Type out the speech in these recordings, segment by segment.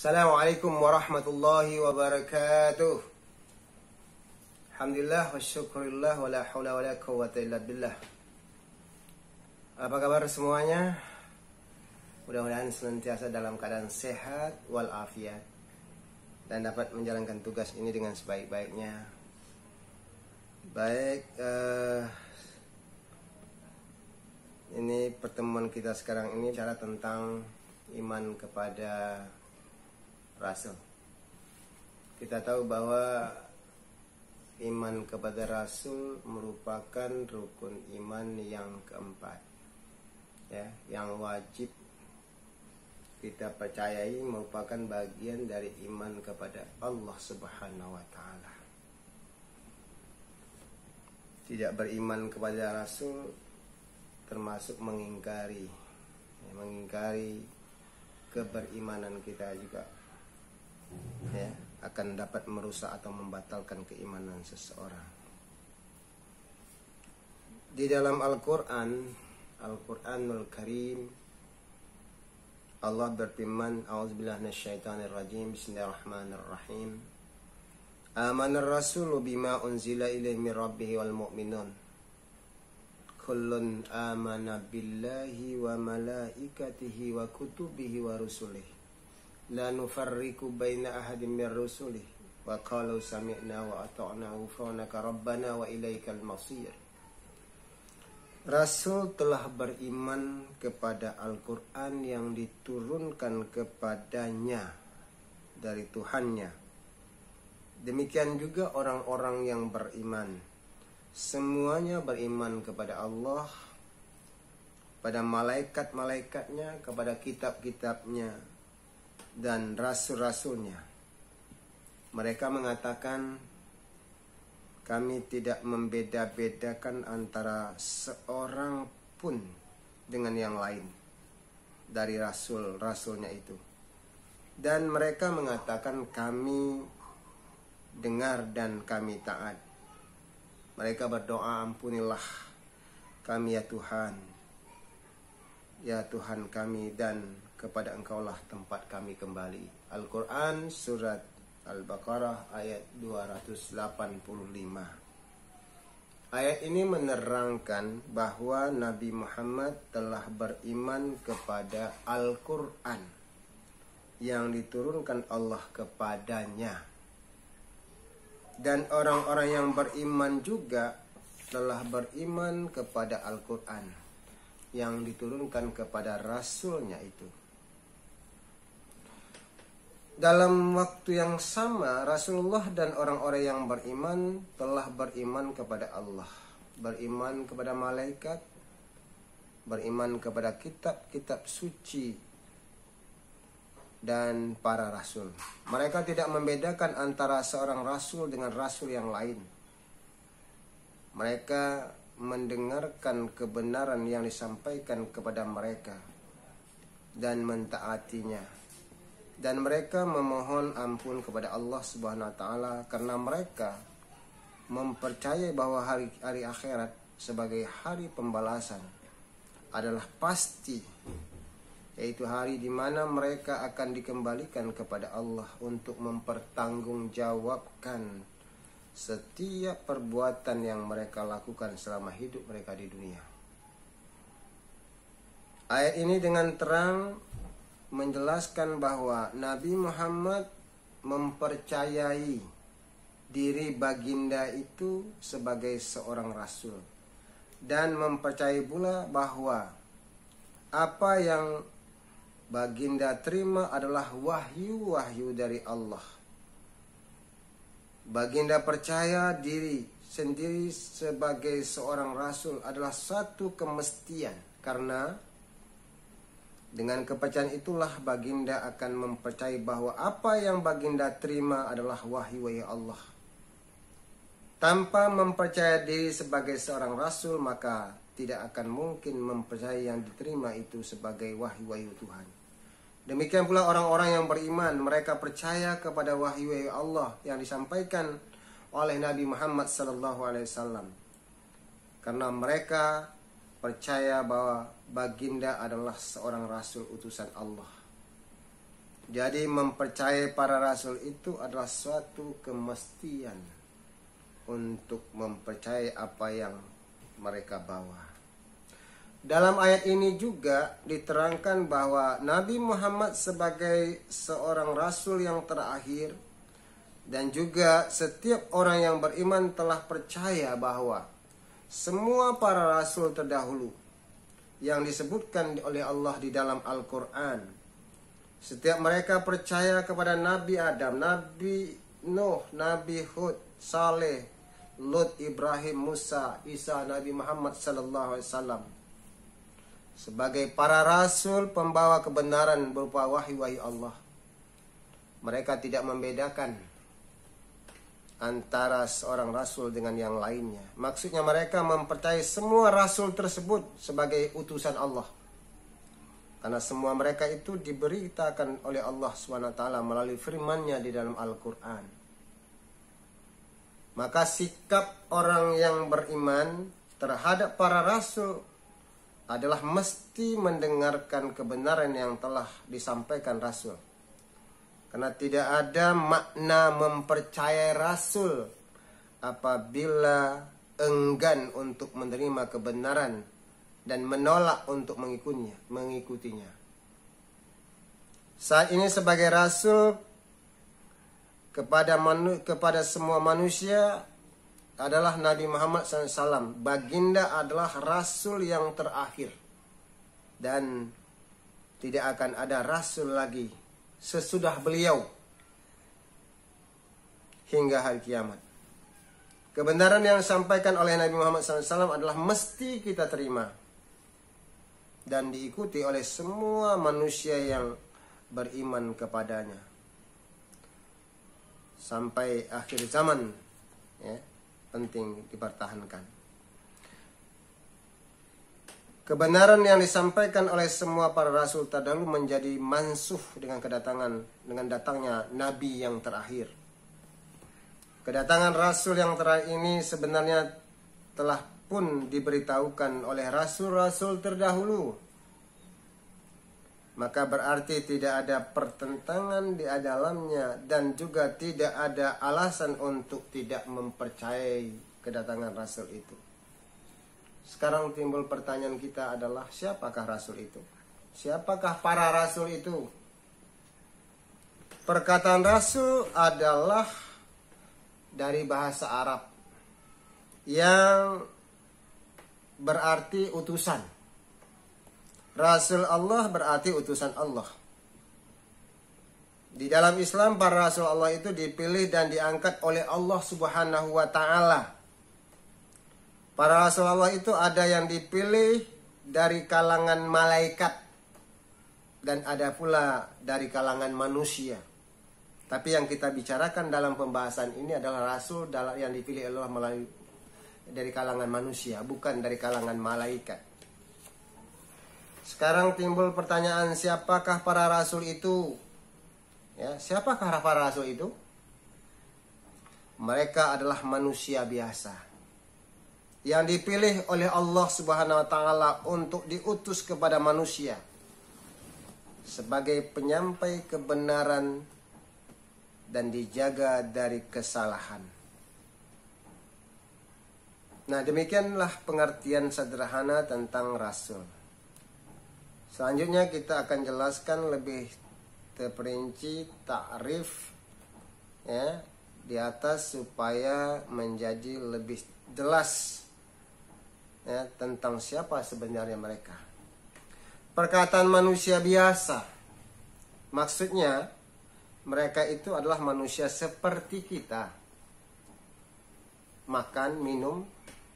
Assalamualaikum warahmatullahi wabarakatuh. Alhamdulillah wa syukurillah wa la hawla wa la quwwata illa billah. Apa kabar semuanya? Mudah-mudahan senantiasa dalam keadaan sehat walafiat dan dapat menjalankan tugas ini dengan sebaik-baiknya. Baik, ini pertemuan kita sekarang ini bicara tentang iman kepada Rasul. Kita tahu bahwa iman kepada Rasul merupakan rukun iman yang keempat, ya, yang wajib kita percayai, merupakan bagian dari iman kepada Allah Subhanahu wa Ta'ala. Tidak beriman kepada Rasul termasuk mengingkari keberimanan kita juga, ya, akan dapat merusak atau membatalkan keimanan seseorang. Di dalam Al-Qur'anul Karim, Allah berfirman, a'udzubillahi minasyaitonirrajim, bismillahirrahmanirrahim. Amanar rasulu bima unzila ilaihi mir rabbih wal mu'minun. Kullun amana billahi wa malaikatihi wa kutubihi wa rusulihi. La nufarriqu baina ahadin mir rusulih wa qalu sami'na wa ata'na ghufranaka rabbana wa ilaikal masir. Rasul telah beriman kepada Al-Qur'an yang diturunkan kepadanya dari Tuhannya. Demikian juga orang-orang yang beriman. Semuanya beriman kepada Allah, pada malaikat-malaikatnya, kepada kitab-kitabnya, dan rasul-rasulnya. Mereka mengatakan, kami tidak membeda-bedakan antara seorang pun dengan yang lain dari rasul-rasulnya itu. Dan mereka mengatakan, kami dengar dan kami taat. Mereka berdoa, ampunilah kami ya Tuhan, ya Tuhan kami, dan kepada Engkaulah tempat kami kembali. Al-Quran surat Al-Baqarah ayat 285. Ayat ini menerangkan bahwa Nabi Muhammad telah beriman kepada Al-Quran yang diturunkan Allah kepadanya. Dan orang-orang yang beriman juga telah beriman kepada Al-Quran yang diturunkan kepada Rasulnya itu. Dalam waktu yang sama, Rasulullah dan orang-orang yang beriman telah beriman kepada Allah, beriman kepada malaikat, beriman kepada kitab-kitab suci dan para rasul. Mereka tidak membedakan antara seorang rasul dengan rasul yang lain. Mereka mendengarkan kebenaran yang disampaikan kepada mereka dan mentaatinya. Dan mereka memohon ampun kepada Allah Subhanahu wa Ta'ala karena mereka mempercayai bahwa hari akhirat sebagai hari pembalasan adalah pasti, yaitu hari di mana mereka akan dikembalikan kepada Allah untuk mempertanggungjawabkan setiap perbuatan yang mereka lakukan selama hidup mereka di dunia. Ayat ini dengan terang menjelaskan bahwa Nabi Muhammad mempercayai diri baginda itu sebagai seorang rasul, dan mempercayai pula bahwa apa yang baginda terima adalah wahyu-wahyu dari Allah. Baginda percaya diri sendiri sebagai seorang rasul adalah satu kemestian, karena dengan kepercayaan itulah baginda akan mempercayai bahwa apa yang baginda terima adalah wahyu-wahyu Allah. Tanpa mempercayai diri sebagai seorang rasul, maka tidak akan mungkin mempercayai yang diterima itu sebagai wahyu-wahyu Tuhan. Demikian pula orang-orang yang beriman, mereka percaya kepada wahyu-wahyu Allah yang disampaikan oleh Nabi Muhammad SAW, karena mereka percaya bahwa baginda adalah seorang rasul utusan Allah. Jadi mempercayai para rasul itu adalah suatu kemestian untuk mempercayai apa yang mereka bawa. Dalam ayat ini juga diterangkan bahwa Nabi Muhammad sebagai seorang rasul yang terakhir, dan juga setiap orang yang beriman telah percaya bahwa semua para rasul terdahulu yang disebutkan oleh Allah di dalam Al-Quran, setiap mereka percaya kepada Nabi Adam, Nabi Nuh, Nabi Hud, Saleh, Lut, Ibrahim, Musa, Isa, Nabi Muhammad sallallahu alaihi wasallam sebagai para rasul pembawa kebenaran berupa wahyu-wahyu Allah. Mereka tidak membedakan antara seorang rasul dengan yang lainnya. Maksudnya mereka mempercayai semua rasul tersebut sebagai utusan Allah. Karena semua mereka itu diberitakan oleh Allah SWT melalui firman-Nya di dalam Al-Quran. Maka sikap orang yang beriman terhadap para rasul adalah mesti mendengarkan kebenaran yang telah disampaikan rasul. Karena tidak ada makna mempercayai rasul apabila enggan untuk menerima kebenaran dan menolak untuk mengikutinya. Saat ini sebagai rasul kepada semua manusia adalah Nabi Muhammad SAW. Baginda adalah rasul yang terakhir, dan tidak akan ada rasul lagi sesudah beliau hingga hari kiamat. Kebenaran yang disampaikan oleh Nabi Muhammad SAW adalah mesti kita terima dan diikuti oleh semua manusia yang beriman kepadanya sampai akhir zaman. Ya, penting dipertahankan. Kebenaran yang disampaikan oleh semua para rasul terdahulu menjadi mansuh dengan datangnya Nabi yang terakhir. Kedatangan rasul yang terakhir ini sebenarnya telah pun diberitahukan oleh rasul-rasul terdahulu. Maka berarti tidak ada pertentangan di dalamnya, dan juga tidak ada alasan untuk tidak mempercayai kedatangan rasul itu. Sekarang timbul pertanyaan kita adalah, siapakah rasul itu? Siapakah para rasul itu? Perkataan rasul adalah dari bahasa Arab yang berarti utusan. Rasul Allah berarti utusan Allah. Di dalam Islam, para rasul Allah itu dipilih dan diangkat oleh Allah Subhanahu wa Ta'ala. Para rasul Allah itu ada yang dipilih dari kalangan malaikat dan ada pula dari kalangan manusia. Tapi yang kita bicarakan dalam pembahasan ini adalah rasul yang dipilih Allah melalui dari kalangan manusia, bukan dari kalangan malaikat. Sekarang timbul pertanyaan, siapakah para rasul itu? Ya, siapakah para rasul itu? Mereka adalah manusia biasa yang dipilih oleh Allah Subhanahu wa Ta'ala untuk diutus kepada manusia sebagai penyampai kebenaran dan dijaga dari kesalahan. Nah, demikianlah pengertian sederhana tentang rasul. Selanjutnya kita akan jelaskan lebih terperinci takrif ya di atas supaya menjadi lebih jelas ya tentang siapa sebenarnya mereka. Perkataan manusia biasa, maksudnya mereka itu adalah manusia seperti kita. Makan, minum,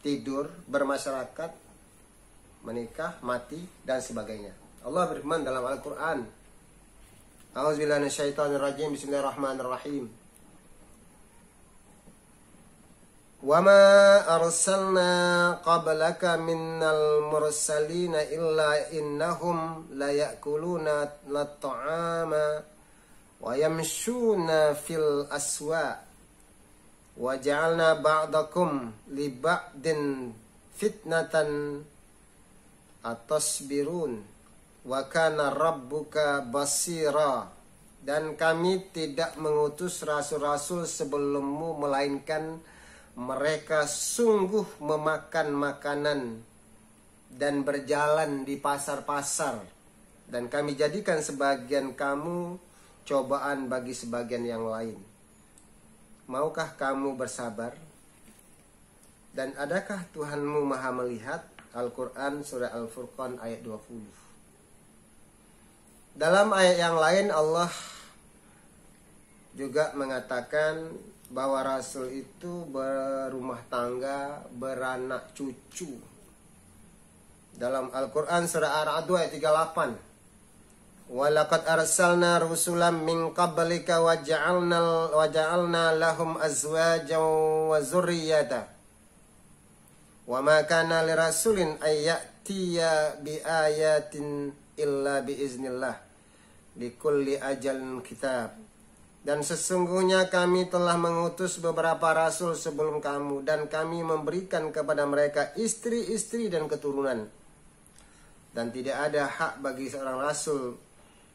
tidur, bermasyarakat, menikah, mati, dan sebagainya. Allah berfirman dalam Al-Quran, A'udzubillahi minasyaitonirrajim, Bismillahirrahmanirrahim. Wa ma arsalna qablaka minnal mursalina illa innahum la ya'kuluna at-ta'ama wa yamshuna fil aswa wa ja'alna ba'dakum li ba'din fitnatan atasbirun wa kana rabbuka basira. Dan kami tidak mengutus rasul-rasul sebelummu, melainkan mereka sungguh memakan makanan dan berjalan di pasar-pasar. Dan kami jadikan sebagian kamu cobaan bagi sebagian yang lain. Maukah kamu bersabar? Dan adakah Tuhanmu maha melihat? Al-Quran surah Al-Furqan ayat 20. Dalam ayat yang lain Allah juga mengatakan bahwa Rasul itu berumah tangga, beranak cucu. Dalam Al-Quran surah Ar-Ra'd ayat 38. Walaqad arsalna rusulan min qablika wa ja'alna lahum azwajan wa zurriyyata. Wa ma kana lirasulin ay ya'tiya bi ayatin illa bi iznillah. Likulli ajalin kitab. Dan sesungguhnya kami telah mengutus beberapa rasul sebelum kamu, dan kami memberikan kepada mereka istri-istri dan keturunan. Dan tidak ada hak bagi seorang rasul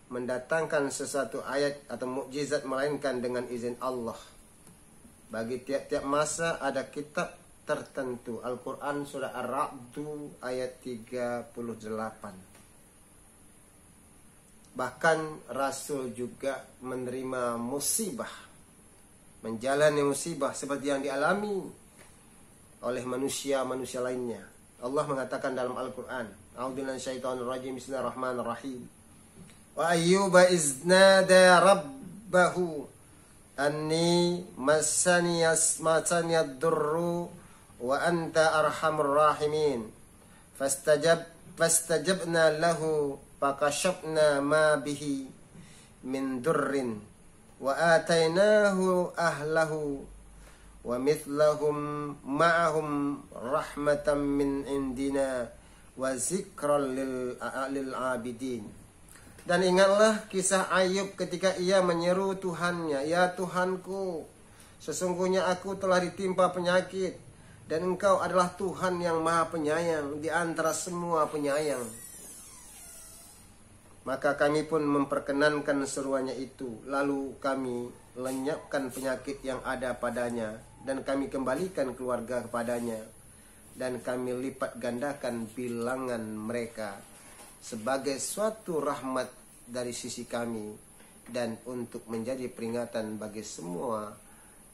mendatangkan sesuatu ayat atau mukjizat melainkan dengan izin Allah. Bagi tiap-tiap masa ada kitab tertentu. Al-Quran surah Ar-Ra'd ayat 38. Bahkan Rasul juga menerima musibah, menjalani musibah seperti yang dialami oleh manusia-manusia lainnya. Allah mengatakan dalam Al-Quran, A'udzubillahi minasyaitonir rajim, Bismillahirrahmanirrahim. Wa ayyuba iznada rabbahu anni massaniyad durru wa anta arhamur rahimin. Fastajabna lahu fakashafna ma bihi min durrin wa atainahu ahlahu wa mithlahum ma'ahum rahmatan min indina wa zikran lil abidin. Dan ingatlah kisah Ayub ketika ia menyeru Tuhannya, "Ya Tuhanku, sesungguhnya aku telah ditimpa penyakit, dan Engkau adalah Tuhan yang Maha Penyayang di antara semua penyayang." Maka kami pun memperkenankan seruannya itu. Lalu kami lenyapkan penyakit yang ada padanya, dan kami kembalikan keluarga kepadanya, dan kami lipat gandakan bilangan mereka sebagai suatu rahmat dari sisi kami, dan untuk menjadi peringatan bagi semua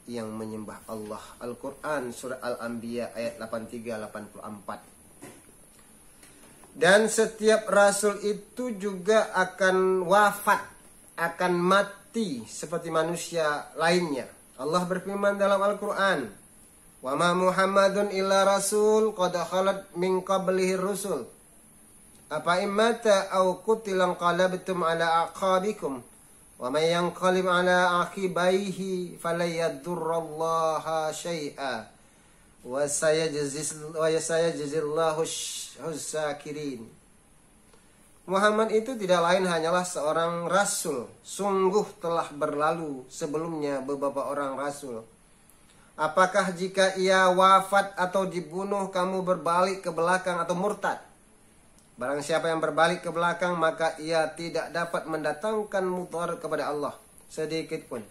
yang menyembah Allah. Al-Quran surah Al-Anbiya ayat 83-84. Dan setiap rasul itu juga akan wafat, akan mati seperti manusia lainnya. Allah berfirman dalam Al-Quran, "Wa ma Muhammadun illa rasul qad khalat min qablihi rusul. Apa imata aw qutilan qalabtum ala aqabikum. Wa may yanqalib ala aqibaihi falayadurrallaha syai'a. Wa sayajzillahu syakirin." Muhammad itu tidak lain hanyalah seorang rasul. Sungguh telah berlalu sebelumnya beberapa orang rasul. Apakah jika ia wafat atau dibunuh kamu berbalik ke belakang atau murtad? Barang siapa yang berbalik ke belakang, maka ia tidak dapat mendatangkan mudarat kepada Allah sedikit pun.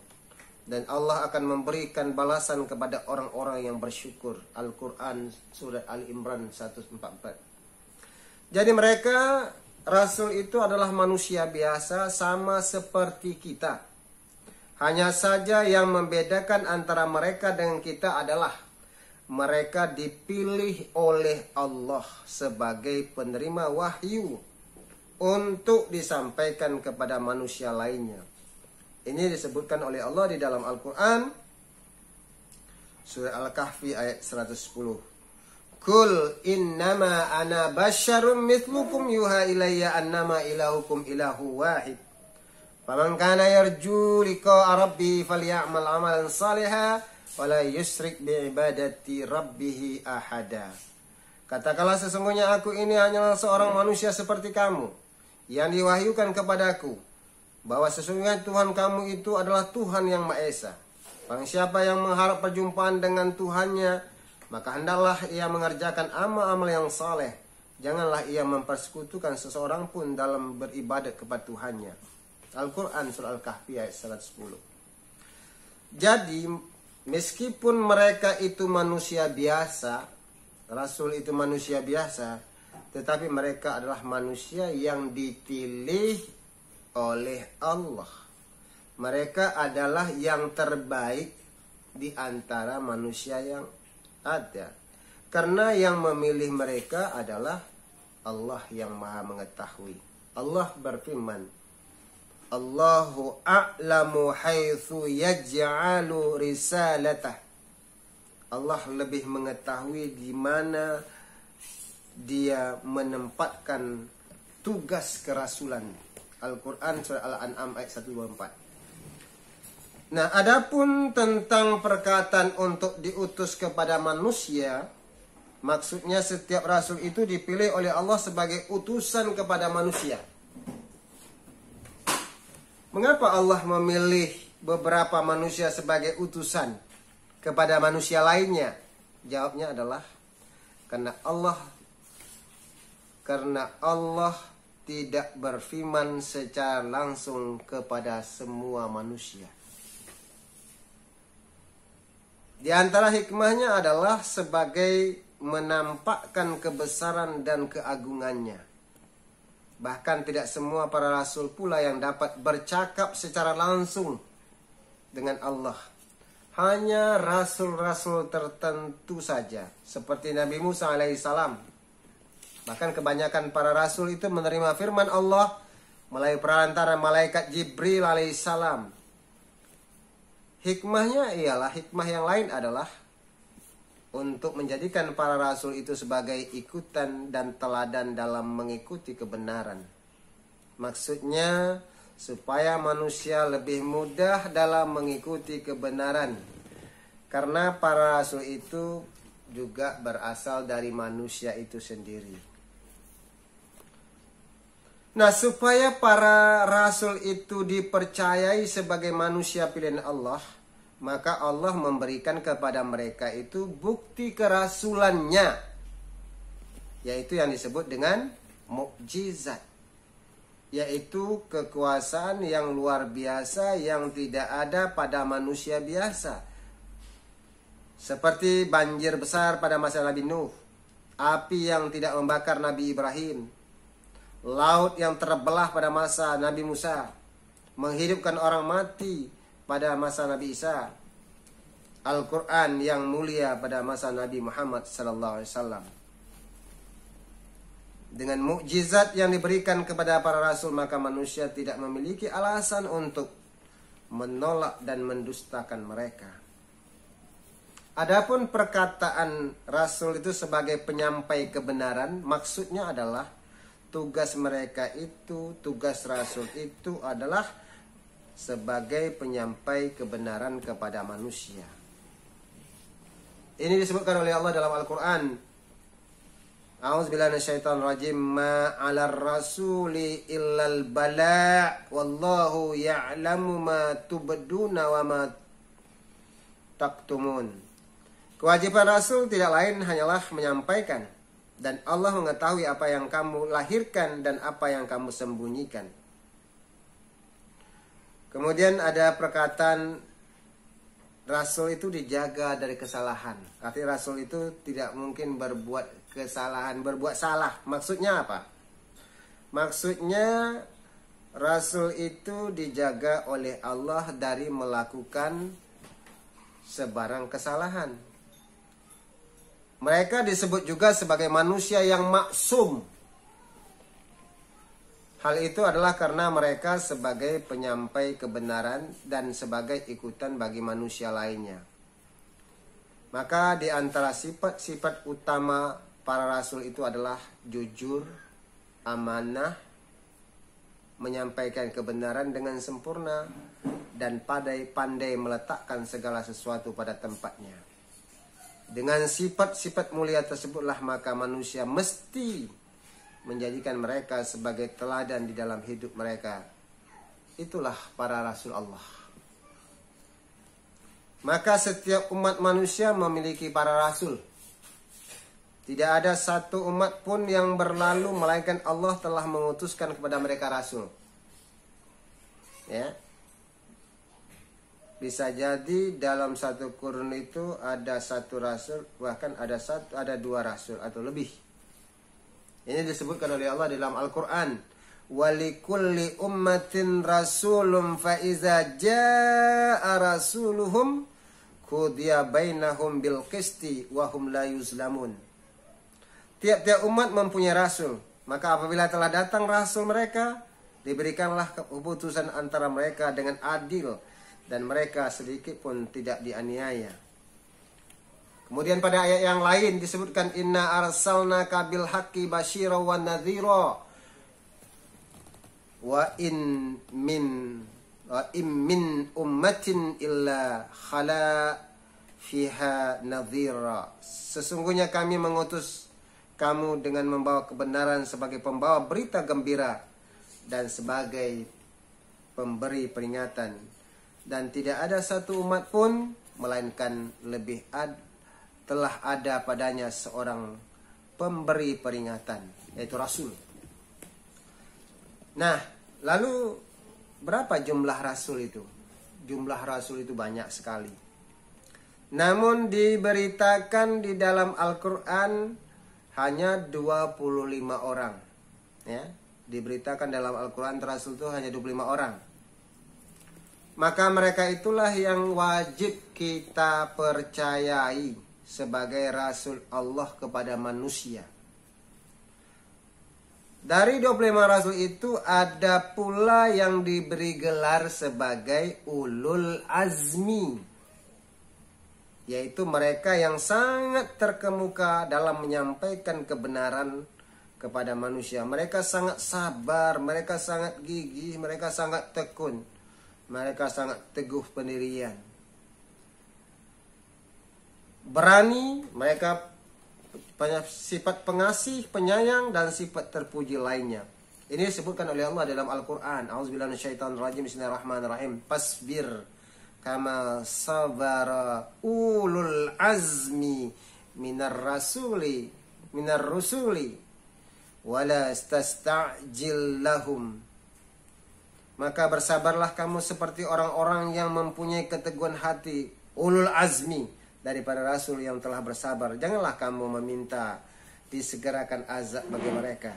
Dan Allah akan memberikan balasan kepada orang-orang yang bersyukur. Al-Quran surat Ali Imran 144. Jadi mereka, rasul itu adalah manusia biasa sama seperti kita. Hanya saja yang membedakan antara mereka dengan kita adalah mereka dipilih oleh Allah sebagai penerima wahyu untuk disampaikan kepada manusia lainnya. Ini disebutkan oleh Allah di dalam Al-Quran surah Al-Kahfi ayat 110. Kul innama ana basyarum mithlukum yuha ilayya annama ilahukum ilahu wahid. Faman kana yarju liqa'a rabbi falya'mal amalan salihan wala yusyrik bi'ibadati rabbih ahada. Katakanlah, sesungguhnya aku ini hanyalah seorang manusia seperti kamu yang diwahyukan kepadaku bahwa sesungguhnya Tuhan kamu itu adalah Tuhan yang Maha Esa. Barang siapa yang mengharap perjumpaan dengan Tuhannya, maka hendaklah ia mengerjakan amal-amal yang saleh. Janganlah ia mempersekutukan seseorang pun dalam beribadat kepada Tuhannya. Al-Quran surah Al-Kahfi ayat 110. Jadi meskipun mereka itu manusia biasa, Rasul itu manusia biasa, tetapi mereka adalah manusia yang dipilih oleh Allah. Mereka adalah yang terbaik di antara manusia yang ada. Karena yang memilih mereka adalah Allah yang Maha Mengetahui. Allah berfirman, Allahu a'lamu haitsu yaj'alu risalatah. Allah lebih mengetahui di mana Dia menempatkan tugas kerasulan. Al-Quran surah Al-An'am ayat 124. Nah, adapun tentang perkataan untuk diutus kepada manusia, maksudnya setiap rasul itu dipilih oleh Allah sebagai utusan kepada manusia. Mengapa Allah memilih beberapa manusia sebagai utusan kepada manusia lainnya? Jawabnya adalah karena Allah tidak berfirman secara langsung kepada semua manusia. Di antara hikmahnya adalah sebagai menampakkan kebesaran dan keagungannya. Bahkan tidak semua para rasul pula yang dapat bercakap secara langsung dengan Allah. Hanya rasul-rasul tertentu saja, seperti Nabi Musa alaihissalam. Bahkan kebanyakan para rasul itu menerima firman Allah melalui perantara malaikat Jibril alaihissalam. Hikmahnya ialah, hikmah yang lain adalah untuk menjadikan para rasul itu sebagai ikutan dan teladan dalam mengikuti kebenaran. Maksudnya supaya manusia lebih mudah dalam mengikuti kebenaran. Karena para rasul itu juga berasal dari manusia itu sendiri. Nah, supaya para rasul itu dipercayai sebagai manusia pilihan Allah, maka Allah memberikan kepada mereka itu bukti kerasulannya, yaitu yang disebut dengan mukjizat, yaitu kekuasaan yang luar biasa yang tidak ada pada manusia biasa. Seperti banjir besar pada masa Nabi Nuh, api yang tidak membakar Nabi Ibrahim, laut yang terbelah pada masa Nabi Musa, menghidupkan orang mati pada masa Nabi Isa, Al-Quran yang mulia pada masa Nabi Muhammad SAW. Dengan mukjizat yang diberikan kepada para rasul, maka manusia tidak memiliki alasan untuk menolak dan mendustakan mereka. Adapun perkataan rasul itu sebagai penyampai kebenaran, maksudnya adalah tugas mereka itu, tugas rasul itu adalah sebagai penyampai kebenaran kepada manusia. Ini disebutkan oleh Allah dalam Al-Quran. A'udzubillahi minasyaitonirrajim. Ma 'alar rasuli illal bala' wallahu ya'lamu ma tubduna wa ma taktumun. Kewajiban rasul tidak lain hanyalah menyampaikan, dan Allah mengetahui apa yang kamu lahirkan dan apa yang kamu sembunyikan. Kemudian ada perkataan rasul itu dijaga dari kesalahan. Artinya rasul itu tidak mungkin berbuat kesalahan, berbuat salah. Maksudnya apa? Maksudnya rasul itu dijaga oleh Allah dari melakukan sebarang kesalahan. Mereka disebut juga sebagai manusia yang maksum. Hal itu adalah karena mereka sebagai penyampai kebenaran dan sebagai ikutan bagi manusia lainnya. Maka di antara sifat-sifat utama para rasul itu adalah jujur, amanah, menyampaikan kebenaran dengan sempurna, dan pandai meletakkan segala sesuatu pada tempatnya. Dengan sifat-sifat mulia tersebutlah maka manusia mesti menjadikan mereka sebagai teladan di dalam hidup mereka. Itulah para rasul Allah. Maka setiap umat manusia memiliki para rasul. Tidak ada satu umat pun yang berlalu melainkan Allah telah mengutuskan kepada mereka rasul. Ya. Bisa jadi dalam satu kurun itu ada satu rasul, bahkan ada dua rasul atau lebih. Ini disebutkan oleh Allah dalam Al-Quran. Walikulli ummatin rasulun fa iza jaa rasuluhum qudiya bainahum bil qisti wa hum la yuzlamun. Tiap-tiap umat mempunyai rasul, maka apabila telah datang rasul mereka, diberikanlah keputusan antara mereka dengan adil dan mereka sedikit pun tidak dianiaya. Kemudian pada ayat yang lain disebutkan inna arsalnaka bil haqqi basyira wa nadhira wa in min ummatin illa khala fiha nadhira. Sesungguhnya kami mengutus kamu dengan membawa kebenaran sebagai pembawa berita gembira dan sebagai pemberi peringatan, dan tidak ada satu umat pun melainkan telah ada padanya seorang pemberi peringatan, yaitu Rasul. Nah, lalu berapa jumlah Rasul itu? Jumlah Rasul itu banyak sekali. Namun diberitakan di dalam Al-Quran hanya 25 orang. Ya, diberitakan dalam Al-Quran Rasul itu hanya 25 orang. Maka mereka itulah yang wajib kita percayai sebagai Rasul Allah kepada manusia. Dari 25 Rasul itu ada pula yang diberi gelar sebagai Ulul Azmi, yaitu mereka yang sangat terkemuka dalam menyampaikan kebenaran kepada manusia. Mereka sangat sabar, mereka sangat gigih, mereka sangat tekun, mereka sangat teguh pendirian. Berani, mereka punya sifat pengasih, penyayang, dan sifat terpuji lainnya. Ini disebutkan oleh Allah dalam Al-Quran. A'udzubillahi minasyaitonirrajim. Bismillahirrahmanirrahim. Fasbir kama sabara ulul azmi minar rusuli wala stasta'jil lahum. Maka bersabarlah kamu seperti orang-orang yang mempunyai keteguhan hati, ulul azmi daripada Rasul yang telah bersabar. Janganlah kamu meminta disegerakan azab bagi mereka.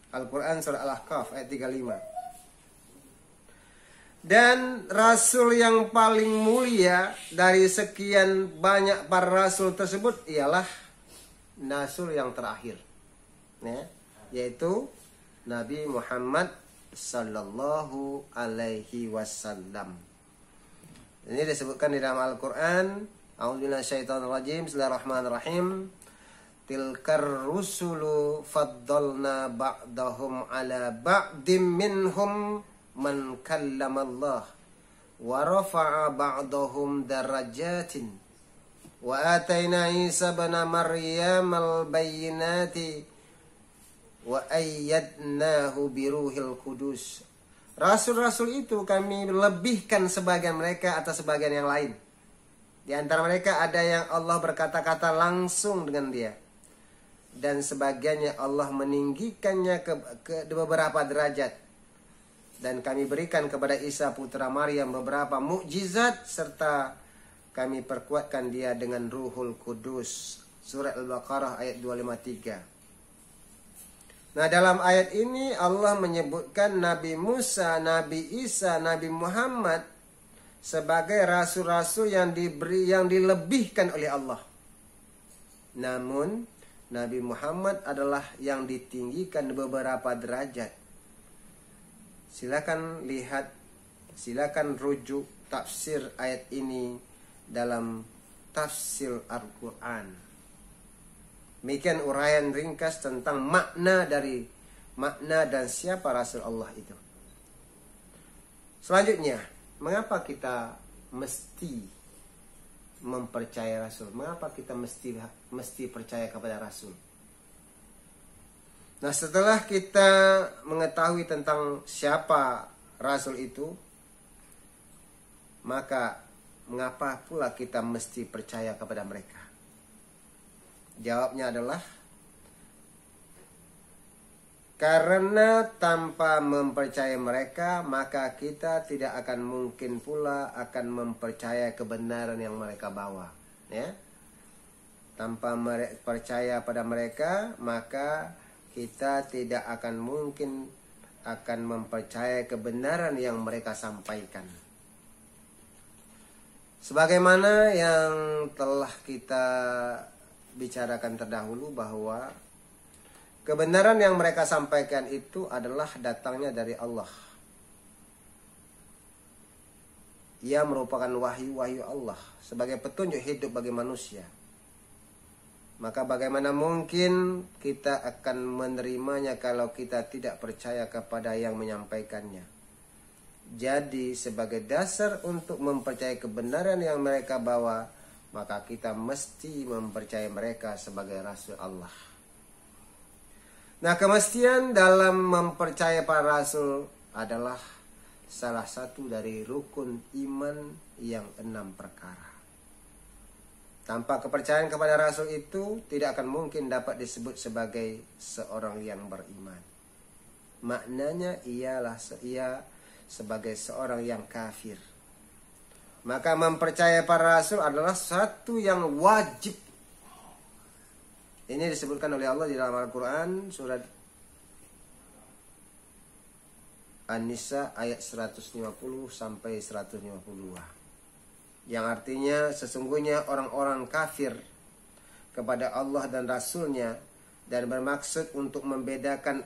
Al-Quran surah Al-Ahqaf ayat 35. Dan Rasul yang paling mulia dari sekian banyak para Rasul tersebut ialah Rasul yang terakhir, ya, yaitu Nabi Muhammad Sallallahu Alaihi Wasallam. Ini disebutkan di dalam Al-Quran. A'udzubillahi minasyaitonirrajim. Bismillahirrahmanirrahim. Tilkar rusulu faddalna ba'dahum ala ba'dim minhum man kallamallah wa rafa'a ba'dahum darajatin wa atayna Isa ibna Maryam al-bayyinati wa ayyadnahu biruhil qudus. Rasul-rasul itu kami lebihkan sebagian mereka atas sebagian yang lain. Di antara mereka ada yang Allah berkata-kata langsung dengan dia, dan sebagiannya Allah meninggikannya ke beberapa derajat. Dan kami berikan kepada Isa putra Maryam beberapa mukjizat, serta kami perkuatkan dia dengan Ruhul Kudus. Surah Al-Baqarah ayat 253. Nah, dalam ayat ini Allah menyebutkan Nabi Musa, Nabi Isa, Nabi Muhammad sebagai rasul-rasul yang dilebihkan oleh Allah. Namun Nabi Muhammad adalah yang ditinggikan beberapa derajat. Silakan rujuk tafsir ayat ini dalam tafsir Al-Quran. Demikian uraian ringkas tentang makna dan siapa Rasul Allah itu. Selanjutnya, mengapa kita mesti mempercayai Rasul? Mengapa kita mesti percaya kepada Rasul? Nah, setelah kita mengetahui tentang siapa Rasul itu, maka mengapa pula kita mesti percaya kepada mereka? Jawabnya adalah Karena tanpa mempercayai mereka, maka kita tidak akan mungkin pula akan mempercayai kebenaran yang mereka bawa. Ya. Tanpa percaya pada mereka, maka kita tidak akan mungkin akan mempercayai kebenaran yang mereka sampaikan. Sebagaimana yang telah kita bicarakan terdahulu bahwa kebenaran yang mereka sampaikan itu adalah datangnya dari Allah. Ia merupakan wahyu-wahyu Allah sebagai petunjuk hidup bagi manusia. Maka bagaimana mungkin kita akan menerimanya kalau kita tidak percaya kepada yang menyampaikannya. Jadi sebagai dasar untuk mempercayai kebenaran yang mereka bawa, maka kita mesti mempercayai mereka sebagai Rasul Allah. Nah, kemestian dalam mempercayai para rasul adalah salah satu dari rukun iman yang 6 perkara. Tanpa kepercayaan kepada rasul itu tidak akan mungkin dapat disebut sebagai seorang yang beriman. Maknanya ia sebagai seorang yang kafir. Maka mempercayai para rasul adalah satu yang wajib. Ini disebutkan oleh Allah di dalam Al-Quran surat An-Nisa ayat 150 sampai 152. Yang artinya sesungguhnya orang-orang kafir kepada Allah dan Rasulnya dan bermaksud untuk membedakan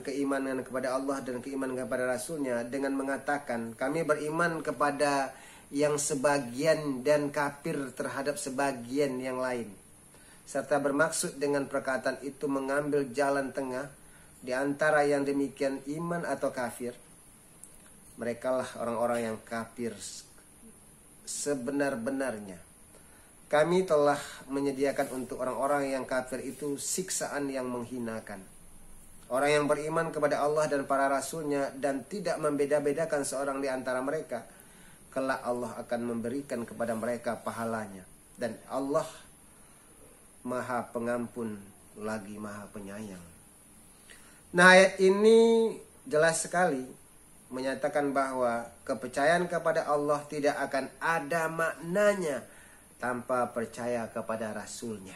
keimanan kepada Allah dan keimanan kepada Rasulnya dengan mengatakan kami beriman kepada yang sebagian dan kafir terhadap sebagian yang lain. Serta bermaksud dengan perkataan itu mengambil jalan tengah di antara yang demikian iman atau kafir. Merekalah orang-orang yang kafir sebenar-benarnya. Kami telah menyediakan untuk orang-orang yang kafir itu siksaan yang menghinakan. Orang yang beriman kepada Allah dan para rasulnya dan tidak membeda-bedakan seorang di antara mereka, kelak Allah akan memberikan kepada mereka pahalanya. Dan Allah Maha Pengampun lagi Maha Penyayang. Nah, ayat ini jelas sekali menyatakan bahwa kepercayaan kepada Allah tidak akan ada maknanya tanpa percaya kepada Rasulnya.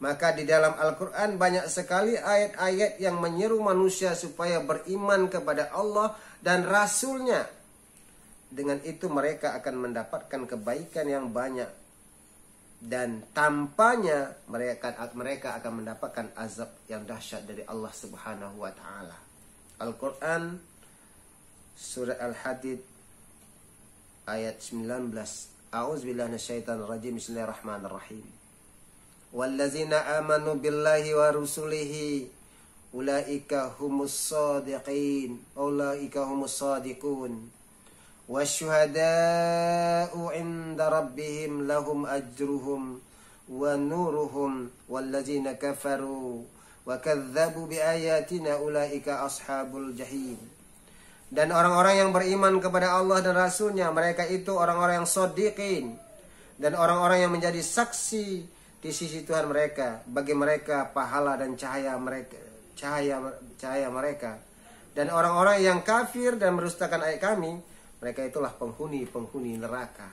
Maka di dalam Al-Quran banyak sekali ayat-ayat yang menyeru manusia supaya beriman kepada Allah dan Rasulnya. Dengan itu mereka akan mendapatkan kebaikan yang banyak. Dan tanpanya mereka akan mendapatkan azab yang dahsyat dari Allah Subhanahu wa taala. Al-Qur'an surah Al-Hadid ayat 19. A'udzubillahi minasyaitonir rajim. Bismillahirrahmanirrahim. Wallazina amanu billahi wa rusulihi ulaika humus shadiqin. Ulaika humus shadiqun. وَالشُّهَدَاءُ عِنْدَ رَبِّهِمْ لَهُمْ أَجْرُهُمْ وَنُورُهُمْ وَالَّذِينَ كَفَرُوا وَكَذَّبُوا بِآيَاتِنَا أُولَئِكَ أَصْحَابُ الْجَحِيمِ. Dan orang-orang yang beriman kepada Allah dan Rasulnya, mereka itu orang-orang yang shadiqin dan orang-orang yang menjadi saksi di sisi Tuhan mereka. Bagi mereka pahala dan cahaya mereka. Dan orang-orang yang kafir dan merustakan ayat kami, mereka itulah penghuni neraka.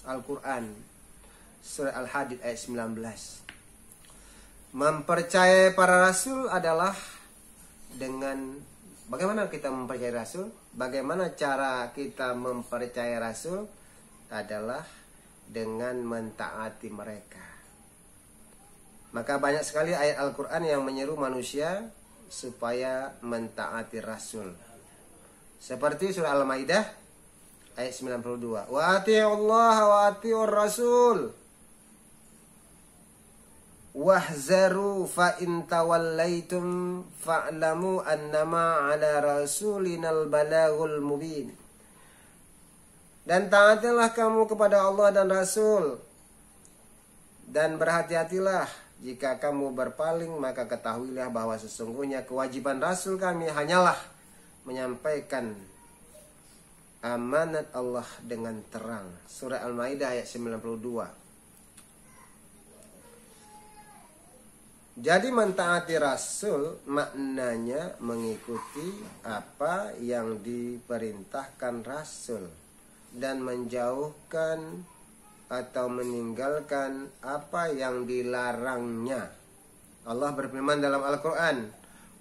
Al-Quran surah Al-Hadid ayat 19. Mempercayai para rasul adalah dengan bagaimana kita mempercayai rasul? Bagaimana cara kita mempercayai rasul? Adalah dengan mentaati mereka. Maka banyak sekali ayat Al-Quran yang menyeru manusia supaya mentaati rasul. Seperti surah Al-Maidah ayat 92. Wa ati'ullaha wa ati'ur rasul. Wahzaru fa in tawallaitum fa'lamu annama 'ala rasulinal balaghul mubin. Dan taatilah kamu kepada Allah dan Rasul. Dan berhati-hatilah jika kamu berpaling, maka ketahuilah bahwa sesungguhnya kewajiban Rasul kami hanyalah menyampaikan amanat Allah dengan terang. Surah Al-Maidah ayat 92. Jadi mentaati Rasul maknanya mengikuti apa yang diperintahkan Rasul dan menjauhkan atau meninggalkan apa yang dilarangnya. Allah berfirman dalam Al-Quran,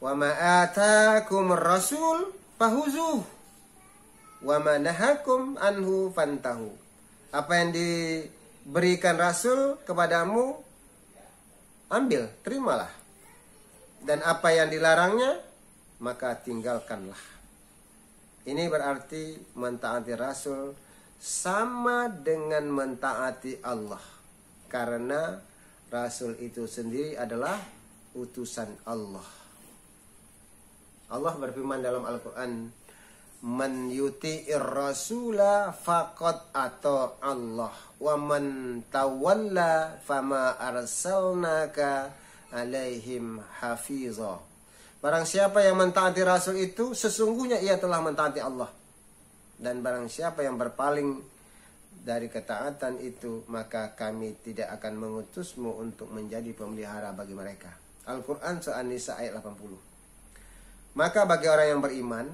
"Wa ma atakum rasul fahuzuh, wa ma nahakum anhu fantahu." Apa yang diberikan Rasul kepadamu, ambil, terimalah. Dan apa yang dilarangnya, maka tinggalkanlah. Ini berarti mentaati Rasul sama dengan mentaati Allah. Karena Rasul itu sendiri adalah utusan Allah. Allah berfirman dalam Al-Quran, "Man yuti'ir rasula faqad ata Allah, wa man tawalla fama arsalnaka alaihim hafiza." Barang siapa yang mentaati Rasul itu, sesungguhnya ia telah mentaati Allah. Dan barang siapa yang berpaling dari ketaatan itu, maka kami tidak akan mengutusmu untuk menjadi pemelihara bagi mereka. Al-Quran Surah An-Nisa ayat 80. Maka bagi orang yang beriman,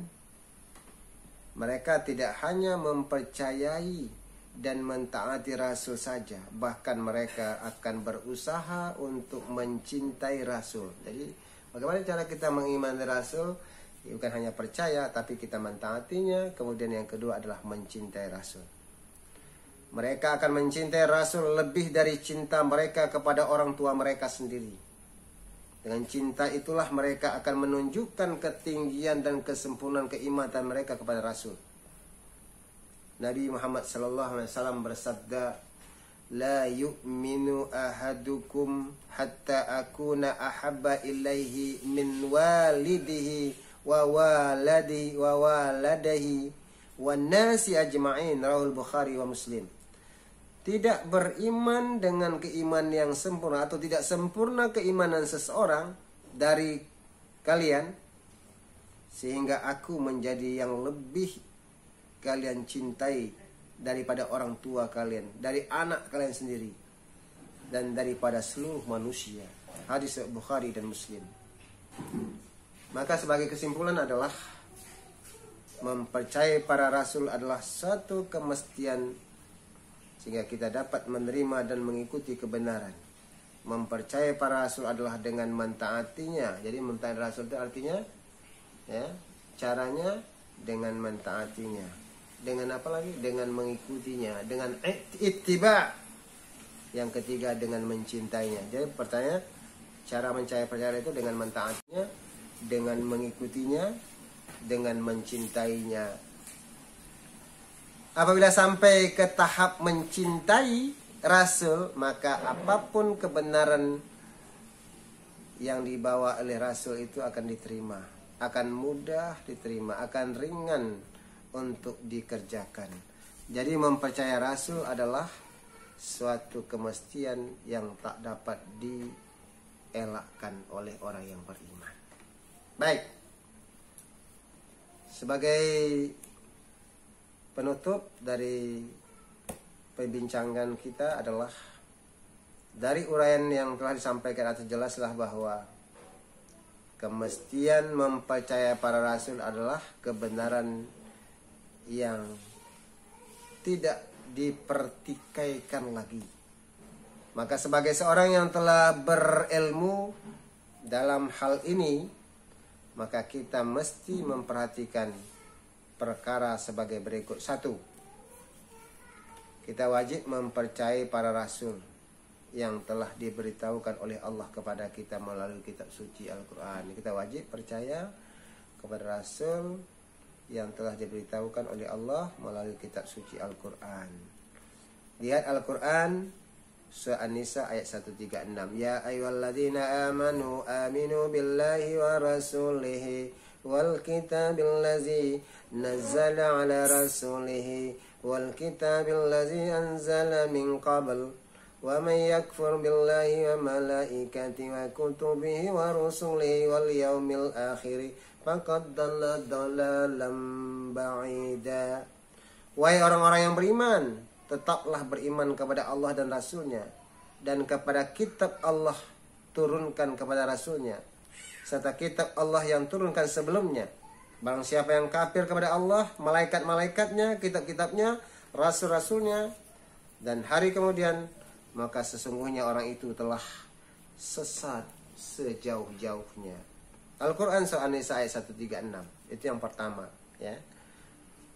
mereka tidak hanya mempercayai dan mentaati Rasul saja, bahkan mereka akan berusaha untuk mencintai Rasul. Jadi bagaimana cara kita mengimani Rasul? Bukan hanya percaya, tapi kita mentaatinya. Kemudian yang kedua adalah mencintai Rasul. Mereka akan mencintai Rasul lebih dari cinta mereka kepada orang tua mereka sendiri. Dengan cinta itulah mereka akan menunjukkan ketinggian dan kesempurnaan keimanan mereka kepada Rasul. Nabi Muhammad SAW bersabda, "La yu'minu ahadukum hatta akuna ahabba ilaihi min walidihi wa waladihi wan nasi ajma'in." Rahul Bukhari wa Muslim. Tidak beriman dengan keimanan yang sempurna atau tidak sempurna keimanan seseorang dari kalian sehingga aku menjadi yang lebih kalian cintai daripada orang tua kalian, dari anak kalian sendiri, dan daripada seluruh manusia. Hadis Bukhari dan Muslim. Maka sebagai kesimpulan adalah mempercayai para rasul adalah satu kemestian sehingga kita dapat menerima dan mengikuti kebenaran. Mempercayai para rasul adalah dengan mentaatinya. Jadi mentaati rasul itu artinya, ya, caranya dengan mentaatinya. Dengan apa lagi? Dengan mengikutinya, dengan ittiba. Yang ketiga dengan mencintainya. Jadi pertanyaan, cara percaya itu dengan mentaatinya, dengan mengikutinya, dengan mencintainya. Apabila sampai ke tahap mencintai Rasul, maka apapun kebenaran yang dibawa oleh Rasul itu akan diterima, akan mudah diterima, akan ringan untuk dikerjakan. Jadi mempercayai Rasul adalah suatu kemestian yang tak dapat dielakkan oleh orang yang beriman. Baik, sebagai penutup dari perbincangan kita adalah dari uraian yang telah disampaikan atas jelaslah bahwa kemestian mempercayai para rasul adalah kebenaran yang tidak dipertikaikan lagi. Maka sebagai seorang yang telah berilmu dalam hal ini, maka kita mesti memperhatikan perkara sebagai berikut. 1. Kita wajib mempercayai para rasul yang telah diberitahukan oleh Allah kepada kita melalui kitab suci Al-Quran. Kita wajib percaya kepada rasul yang telah diberitahukan oleh Allah melalui kitab suci Al-Quran. Lihat Al-Quran Surah An-Nisa ayat 136. Ya ayyuhalladzina amanu aminu billahi wa rasulihi wal kitabil ladzi nazzala ala rasulihi wal kitabil ladzi anzala min qabl wa man yakfur billahi wa malaikatihi wa kutubihi wa rusulihi wal yaumil akhir faqad dalla dalalan ba'ida. Wahai orang-orang yang beriman, tetaplah beriman kepada Allah dan Rasulnya dan kepada kitab Allah turunkan kepada Rasulnya, serta kitab Allah yang turunkan sebelumnya. Barang siapa yang kafir kepada Allah, malaikat-malaikatnya, kitab-kitabnya, rasul-rasulnya, dan hari kemudian, maka sesungguhnya orang itu telah sesat sejauh-jauhnya. Al-Quran surah An-Nisa ayat 136. Itu yang pertama, ya.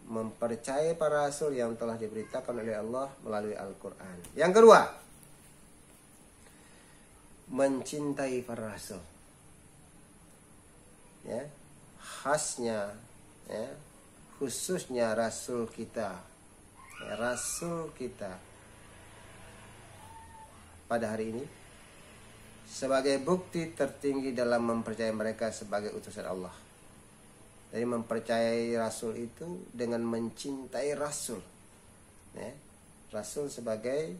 Mempercayai para rasul yang telah diberitakan oleh Allah melalui Al-Quran. Yang kedua, mencintai para rasul. Ya, khasnya, ya, khususnya rasul kita, ya, rasul kita pada hari ini sebagai bukti tertinggi dalam mempercayai mereka sebagai utusan Allah. Jadi mempercayai rasul itu dengan mencintai rasul, ya, rasul sebagai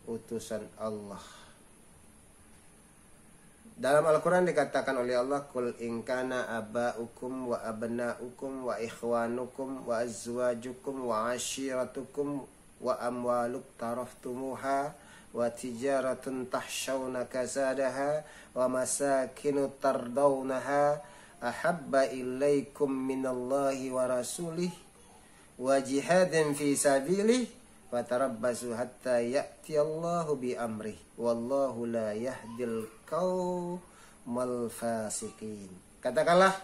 utusan Allah. Dalam Al-Quran dikatakan oleh Allah, Qul in kana aba'ukum wa abna'ukum wa ikhwanukum wa azwajukum wa ashiratukum wa amwaluk taraftumuha wa tijaratun tahshawna kasadaha wa masakinu tardawnaha ahabba ilaikum minallahi wa rasulih wa jihadin fi sabilih fatarabbasu hatta ya'tiyallahu bi amrih wallahu la yahdil qaumal fasiqin. Katakanlah,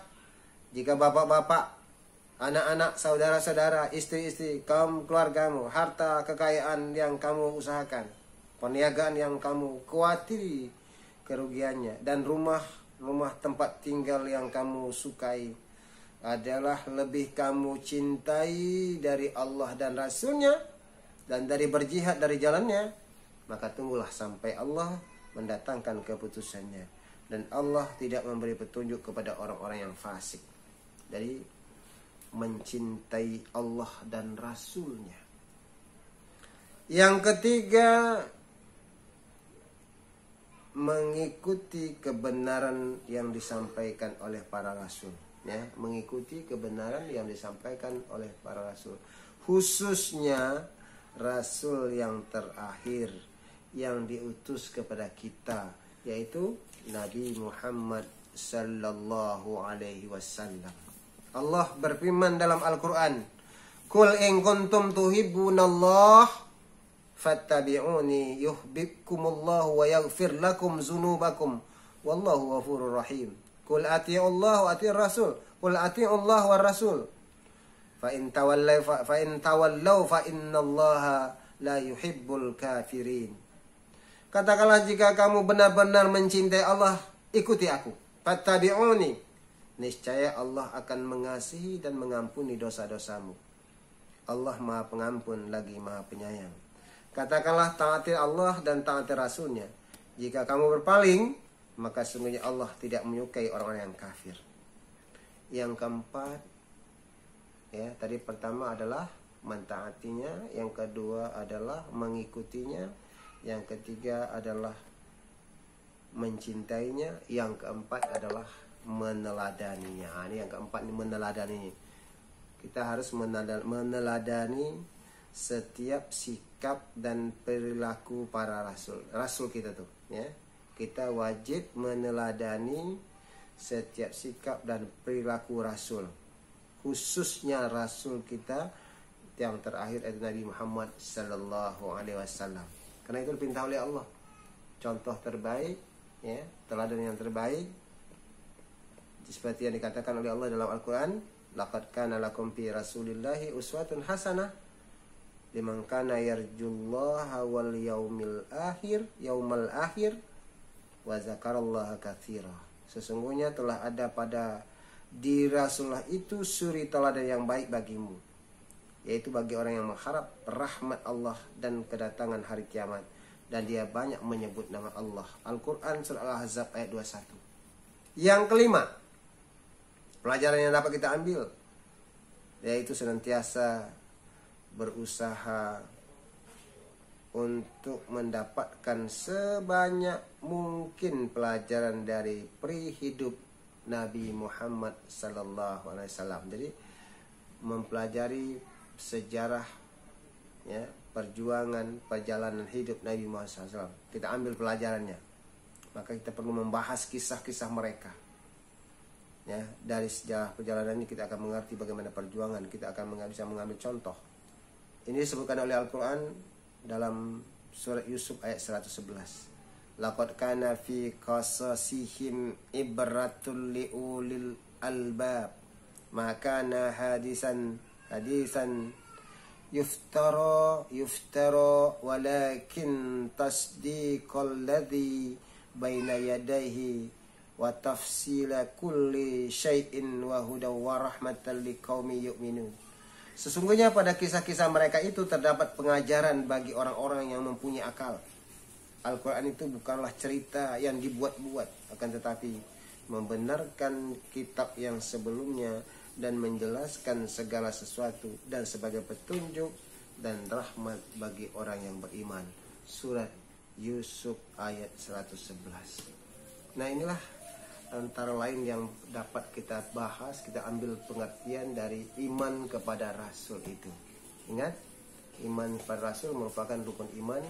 jika bapak-bapak, anak-anak, saudara-saudara, istri-istri, kaum keluargamu, harta kekayaan yang kamu usahakan, perniagaan yang kamu khawatiri kerugiannya, dan rumah tempat tinggal yang kamu sukai adalah lebih kamu cintai dari Allah dan Rasulnya dan dari berjihad dari jalannya, maka tunggulah sampai Allah mendatangkan keputusannya. Dan Allah tidak memberi petunjuk kepada orang-orang yang fasik. Jadi mencintai Allah dan Rasulnya. Yang ketiga, mengikuti kebenaran yang disampaikan oleh para rasul, ya, mengikuti kebenaran yang disampaikan oleh para rasul, khususnya rasul yang terakhir yang diutus kepada kita, yaitu Nabi Muhammad sallallahu alaihi wasallam. Allah berfirman dalam Al-Quran, Qul in kuntum tuhibbunallah fattabi'uni yuhibbukumullahu wa yaghfir lakum dzunubakum wallahu ghafurur rahim. Qul atii'ullaha wa atii'ir rasul. Qul atii'ullaha war rasul. Fa in tawallaw fa innallaha la yuhibbul kafirin. Katakanlah, jika kamu benar-benar mencintai Allah, ikuti aku. Fattabi'uni. Niscaya Allah akan mengasihi dan mengampuni dosa-dosamu. Allah Maha Pengampun lagi Maha Penyayang. Katakanlah, taati Allah dan taati Rasulnya. Jika kamu berpaling, maka sungguhnya Allah tidak menyukai orang-orang yang kafir. Yang keempat, ya, tadi pertama adalah mentaatinya, yang kedua adalah mengikutinya, yang ketiga adalah mencintainya, yang keempat adalah meneladaninya. Ini yang keempat, ini meneladaninya. Kita harus meneladani setiap sikap dan perilaku para rasul kita tuh, ya. Kita wajib meneladani setiap sikap dan perilaku rasul, khususnya rasul kita yang terakhir, yaitu Nabi Muhammad sallallahu alaihi wasallam. Karena itu diperintah oleh Allah, contoh terbaik, ya, teladan yang terbaik, seperti yang dikatakan oleh Allah dalam Al-Quran, laqad kana lakum fi rasulillahi uswatun hasanah liman kana yarjullaha wal yaumal akhir wa zakarallaha katsira. Sesungguhnya telah ada pada diri Rasulullah itu suri teladan yang baik bagimu, yaitu bagi orang yang mengharap rahmat Allah dan kedatangan hari kiamat, dan dia banyak menyebut nama Allah. Al-Quran surah Al-Ahzab ayat 21. Yang kelima, pelajaran yang dapat kita ambil, yaitu senantiasa berusaha untuk mendapatkan sebanyak mungkin pelajaran dari peri hidup Nabi Muhammad sallallahu alaihi wasallam. Jadi mempelajari sejarah, ya, perjuangan, perjalanan hidup Nabi Muhammad SAW. Kita ambil pelajarannya. maka kita perlu membahas kisah-kisah mereka. Ya, dari sejarah perjalanan ini kita akan mengerti bagaimana perjuangan, kita akan bisa mengambil contoh. Ini disebutkan oleh Al-Quran dalam surat Yusuf ayat 111. Laqad kana fi qasasihim ibratul liulil albab ma kana hadisan yuftara walakin tasdiqal ladzi baina yadayhi wa tafsila kulli syai'in wa hudaw wa rahmatan liqaumin yu'minun. Sesungguhnya pada kisah-kisah mereka itu terdapat pengajaran bagi orang-orang yang mempunyai akal. Al-Quran itu bukanlah cerita yang dibuat-buat, akan tetapi membenarkan kitab yang sebelumnya dan menjelaskan segala sesuatu dan sebagai petunjuk dan rahmat bagi orang yang beriman. Surat Yusuf ayat 111. Nah, inilah antara lain yang dapat kita bahas, kita ambil pengertian dari iman kepada Rasul itu. Ingat, iman kepada Rasul merupakan rukun iman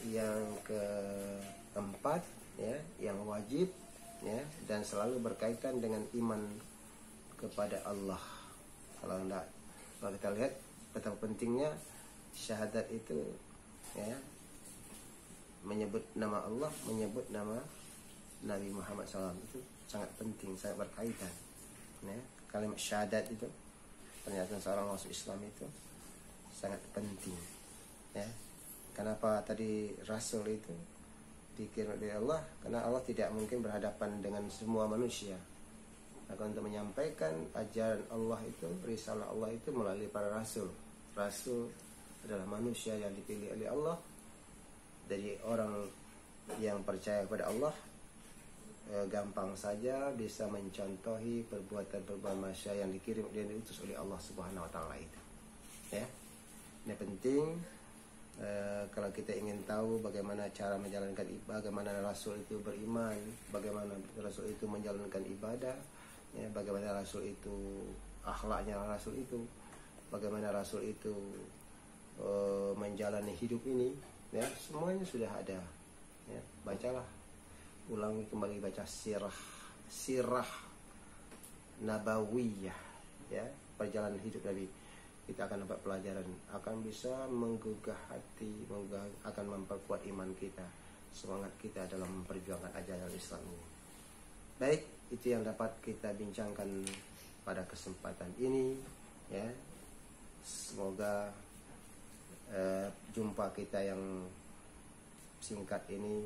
yang keempat, ya, yang wajib, ya, dan selalu berkaitan dengan iman kepada Allah. Kalau kita lihat betapa pentingnya syahadat itu, ya, menyebut nama Allah, menyebut nama Nabi Muhammad SAW itu sangat penting, sangat berkaitan. Ya, kalimat syahadat itu, pernyataan seorang masuk Islam itu sangat penting. Ya, kenapa tadi Rasul itu dikirim oleh Allah? Karena Allah tidak mungkin berhadapan dengan semua manusia. Maka untuk menyampaikan ajaran Allah itu, risalah Allah itu melalui para Rasul. Rasul adalah manusia yang dipilih oleh Allah dari orang yang percaya kepada Allah. Gampang saja bisa mencontohi perbuatan-perbuatan manusia yang dikirim dan diutus oleh Allah Subhanahu wa taala itu. Ya. Ini penting kalau kita ingin tahu bagaimana cara menjalankan ibadah, bagaimana Rasul itu beriman, bagaimana Rasul itu menjalankan ibadah, ya, bagaimana Rasul itu akhlaknya Rasul itu, bagaimana Rasul itu menjalani hidup ini, ya, semuanya sudah ada. Ya, bacalah, ulangi kembali baca sirah nabawiyah, ya, perjalanan hidup Nabi. Kita akan dapat pelajaran, akan bisa menggugah hati, akan memperkuat iman kita, semangat kita dalam memperjuangkan ajaran Islam ini. Baik, itu yang dapat kita bincangkan pada kesempatan ini, ya. Semoga jumpa kita yang singkat ini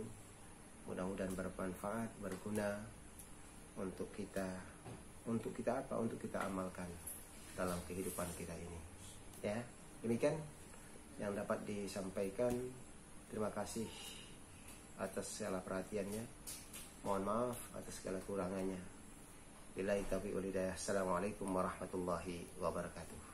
mudah-mudahan bermanfaat, berguna untuk kita apa? Untuk kita amalkan dalam kehidupan kita ini. Ya, demikian yang dapat disampaikan. Terima kasih atas segala perhatiannya. Mohon maaf atas segala kurangannya. Billahi taufiq wal hidayah. Assalamualaikum warahmatullahi wabarakatuh.